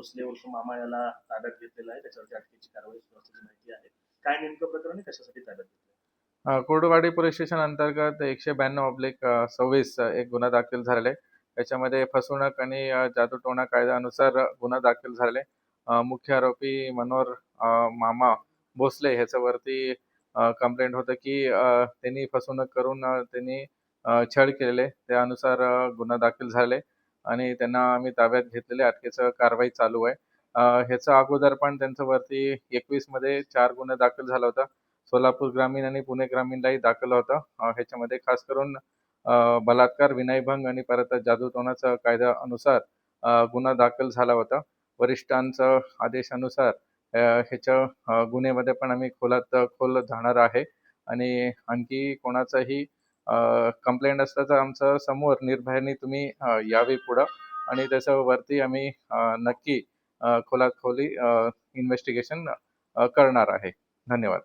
भोसले उर्फ मामा याला ताब्यात घेतलेला आहे. त्याच्यावरती अटकेची कारवाई सुरू असल्याची माहिती आहे. काय नेमकं प्रकरण आहे, कशासाठी ताब्यात घेतलं? कुर्डुवाडी पोलीस स्टेशन अंतर्गत 192/26 एक गुन्हा दाखल झालेला आहे. त्याच्यामध्ये फसवणूक आणि जादूटोणा कायद्यानुसार गुन्हा दाखल झालेला आहे. मुख्य आरोपी मनोहर मामा भोसले ह्याच्यावरती कंप्लेंट होतं की त्यांनी फसवणूक करून त्यांनी छळ केलेले. त्यानुसार गुन्हा दाखल झाले आणि त्यांना आम्ही ताब्यात घेतलेले. अटकेचं कारवाई चालू आहे. ह्याच्या अगोदर पण त्यांच्यावरती 21 मध्ये 4 गुन्हे दाखल झाला होता. सोलापूर ग्रामीण आणि पुणे ग्रामीणलाही दाखल होता. ह्याच्यामध्ये खास करून बलात्कार, विनयभंग आणि परत जादूटोणाच्या कायद्यानुसार गुन्हा दाखल झाला होता. वरिष्ठांच्या आदेशानुसार ह्याच्या गुन्ह्यामध्ये पण आम्ही खोल जाणार आहे आणि आणखी कोणाचाही कंप्लेंट असलं तर आमच्या समोर निर्भयाने तुम्ही यावे पुढं आणि त्याच्यावरती आम्ही नक्की खोलात खोली इन्व्हेस्टिगेशन करणार आहे. धन्यवाद.